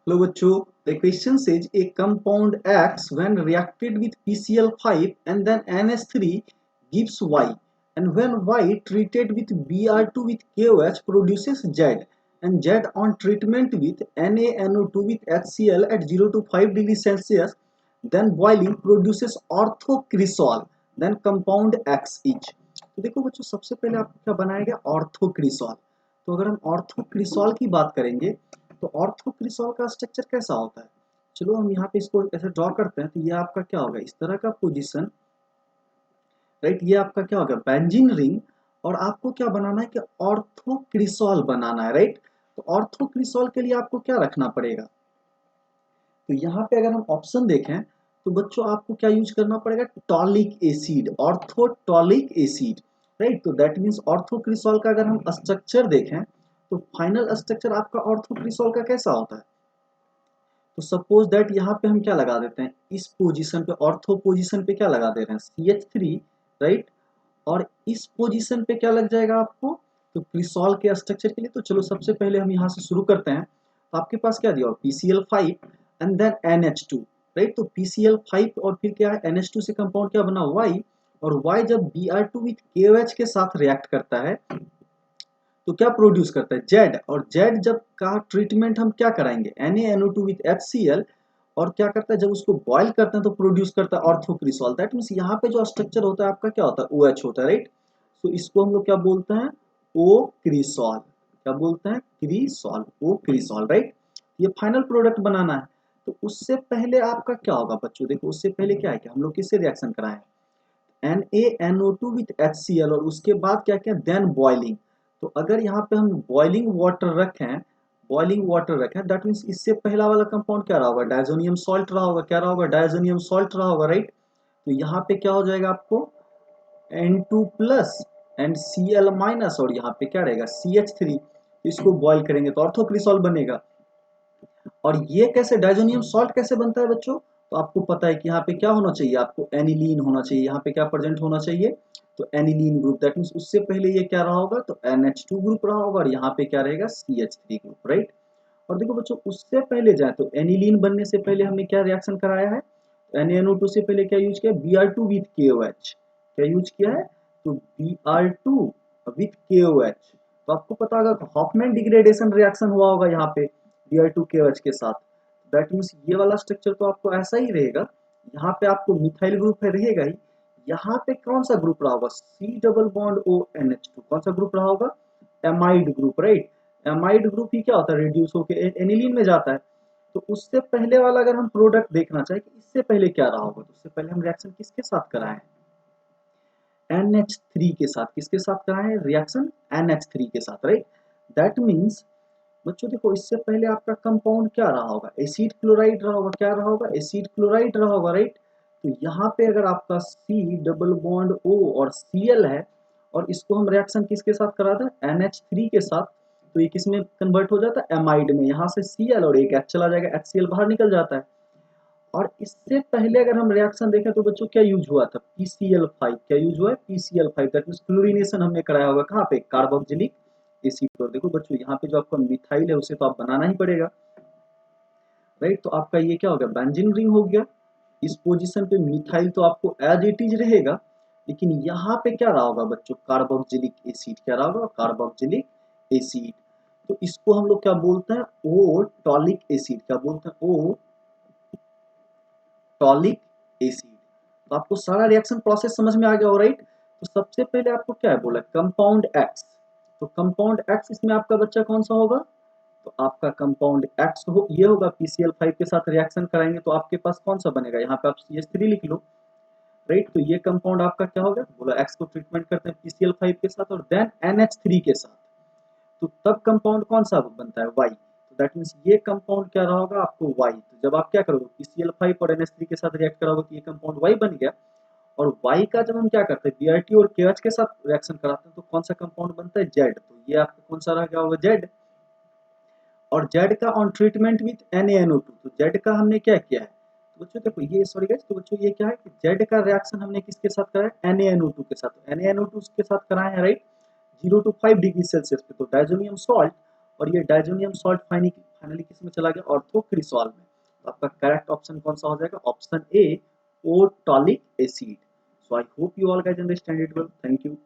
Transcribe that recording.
Hello बच्चों, the question says a compound X when reacted with PCl5 and then NH3 gives Y, and when Y treated with Br2 with KOH produces Z, and Z on treatment with NaNO2 with HCl at 0 to 5 degrees Celsius then boiling produces orthocresol, then compound X each. तो देखो बच्चों, सबसे पहले आपको क्या बनाया गया, ऑर्थोक्रिसॉल। तो अगर हम ऑर्थोक्रिसॉल की बात करेंगे तो ऑर्थोक्रिसॉल का स्ट्रक्चर कैसा होता है, चलो हम यहाँ पे इसको ऐसे ड्रॉ करते हैं। तो ये आपका क्या होगा, इस तरह का पोजीशन, राइट। ये आपका क्या होगा, बेंजीन रिंग। और आपको क्या बनाना है कि ऑर्थोक्रिसॉल बनाना है, राइट। तो ऑर्थोक्रिसॉल के लिए आपको क्या रखना पड़ेगा, तो यहाँ पे अगर हम ऑप्शन देखें तो बच्चों आपको क्या यूज करना पड़ेगा, टॉलिक एसिड, ऑर्थोटॉलिक एसिड, राइट। तो दैट मीन्स ऑर्थोक्रिसॉल का अगर हम स्ट्रक्चर देखें तो फाइनल स्ट्रक्चर आपका ऑर्थोक्रिसॉल का कैसा होता है। तो सपोज दैट यहाँ पे हम क्या लगा देते हैं, इस पोजीशन पे, ऑर्थो पोजीशन पे क्या लगा दे रहे हैं, CH3, राइट। और इस पोजीशन पे क्या लग जाएगा आपको, तो क्रिसॉल के स्ट्रक्चर के लिए। तो चलो सबसे पहले हम यहाँ से शुरू करते हैं। तो आपके पास क्या दिया, PCl5 and then NH2, right. तो PCl5 और फिर क्या है, NH2 से कंपाउंड क्या बना, Y। और Y जब Br2 विथ KOH के साथ रिएक्ट करता है तो क्या प्रोड्यूस करता है, जेड। और जेड जब का ट्रीटमेंट हम क्या कराएंगे, NaNO2 विथ HCl। और क्या करता है, जब उसको बॉयल करते हैं तो प्रोड्यूस करता है ऑर्थोक्रिसॉल। दैट मीन्स यहाँ पे जो स्ट्रक्चर होता है आपका क्या होता है, OH होता है, राइट। तो इसको हम लोग क्या बोलते हैं, ओ क्रिसॉल। क्या बोलते हैं, क्रिसॉल, ओ क्रिसॉल, राइट। ये फाइनल प्रोडक्ट बनाना है। तो उससे पहले आपका क्या होगा बच्चों, देखो उससे पहले क्या है कि हम लोग किससे रिएक्शन कराएं, NaNO2 विथ HCl। और उसके बाद क्या क्या, देन बॉइलिंग। तो अगर यहाँ पे हम बॉइलिंग वाटर रखें, बॉइलिंग वाटर रखें, दैट मीन्स इससे पहला वाला कंपाउंड क्या रहा होगा, डायजोनियम सॉल्ट रहा होगा। क्या रहा होगा, डायजोनियम सॉल्ट रहा होगा, राइट। तो यहाँ पे क्या हो जाएगा आपको, N2 plus and Cl minus, और यहाँ पे क्या रहेगा, CH3। इसको बॉईल करेंगे तो ऑर्थोक्रिसॉल बनेगा। और ये कैसे, डायजोनियम सॉल्ट कैसे बनता है बच्चों, तो आपको पता है कि यहाँ पे क्या होना चाहिए, आपको एनिलीन होना चाहिए। यहाँ पे क्या प्रेजेंट होना चाहिए, तो एनिलीन ग्रुप। दैट मीन्स उससे पहले ये क्या रहा होगा, तो NH2 ग्रुप रहा होगा, और यहाँ पे क्या रहेगा, CH3 ग्रुप, राइट। और देखो बच्चों, उससे पहले जाए तो एनिलीन बनने से पहले हमने क्या रिएक्शन कराया है, तो NaNO2 से पहले क्या यूज किया, Br2 विथ KOH। क्या यूज किया है, तो Br2 विथ KOH। तो आपको पता होगा हॉफमैन डिग्रेडेशन रिएक्शन हुआ होगा यहाँ पे Br2 KOH के साथ। दैट मीन्स ये वाला स्ट्रक्चर तो आपको ऐसा ही रहेगा। यहाँ पे आपको मिथाइल ग्रुप है रहेगा ही। यहाँ पे कौन सा ग्रुप रहा होगा, C डबल बॉन्ड ONH2। कौन सा ग्रुप रहा होगा, amide group, right. Amide group ही क्या होता है, रिड्यूस होकर एनिलीन में जाता है। तो उससे पहले वाला अगर हम प्रोडक्ट देखना चाहें कि इससे पहले क्या रहा होगा, तो उससे पहले हम रिएक्शन किसके साथ कराएं, NH3 के साथ। किसके साथ कराएं रिएक्शन, NH3 के साथ, राइट। दैट मीन्स बच्चों देखो, इससे पहले आपका कंपाउंड क्या रहा होगा, एसिड क्लोराइड रहा होगा। क्या रहा होगा, एसिड क्लोराइड रहा होगा, राइट। तो यहाँ पे अगर आपका C डबल बॉन्ड O और Cl है, और इसको हम रिएक्शन किसके साथ कराते हैं, NH3 के साथ। तो ये किस में कन्वर्ट हो जाता है, एमाइड में। यहाँ से Cl और एक H चला जाएगा, HCl बाहर निकल जाता है। और इससे पहले अगर हम रिएक्शन देखें तो बच्चों क्या यूज हुआ था, PCl5। क्या यूज हुआ है, PCl5। दैट मींस क्लोरीनेशन हमने कराया होगा कहाँ पे, कार्बोक्सिलिक एसिड पर। देखो बच्चों, यहाँ पे जो आपका मिथाइल है उसे तो आप बनाना ही पड़ेगा, राइट। तो आपका ये क्या हो गया, बेंजीन रिंग हो गया। इस पोजीशन पे मिथाइल तो आपको एज इट इज रहेगा, लेकिन यहाँ पे क्या रहा होगा बच्चों, कार्बोक्सिलिक एसिड। क्या रहा होगा, कार्बोक्सिलिक एसिड। तो इसको हम लोग क्या बोलते हैं, ओ टॉलिक एसिड। क्या बोलते हैं, ओ टॉलिक एसिड। तो आपको सारा रिएक्शन प्रोसेस समझ में आ गया हो, राइट। तो सबसे पहले आपको क्या है बोला, कंपाउंड एक्स। तो कंपाउंड एक्स इसमें आपका बच्चा कौन सा होगा, तो आपका कंपाउंड एक्स हो ये होगा। PCl5 के साथ रिएक्शन कराएंगे तो आपके पास कौन सा बनेगा, यहाँ पे आप CH3 लिख लो, राइट। तो ये कंपाउंड आपका क्या होगा, बोला एक्स को ट्रीटमेंट करते हैं PCl5 के साथ और देन NH3 के साथ। तो तब कंपाउंड कौन सा बनता है, Y। तो दैट मीन्स ये कंपाउंड क्या रहा होगा आपको, Y। तो जब आप क्या करोगे, PCl5 और NH3 के साथ रिएक्ट कराओगे तो ये कंपाउंड Y बन गया। और Y का जब हम क्या करते हैं, Brt और KH के साथ रिएक्शन कराते हैं तो कौन सा कंपाउंड बनता है, Z। तो ये आपका कौन सा रह गया होगा, Z। और Z का ऑन ट्रीटमेंट विथ NaNO2। तो Z का हमने क्या किया है, तो बच्चों देखो ये, सॉरी गाइस, तो बच्चों ये क्या है कि Z का रिएक्शन हमने किसके साथ कराया, NaNO2 के साथ। तो NaNO2 के साथ कराए हैं, राइट, 0 to 5 डिग्री सेल्सियस पे। तो डायजोनियम सॉल्ट, और ये डायजोनियम सॉल्ट फाइनली किस में चला गया, ऑर्थोक्रिसॉल में। तो आपका करेक्ट ऑप्शन कौन सा हो जाएगा, option A otolic acid. So I hope you all guys understand it well. Thank you.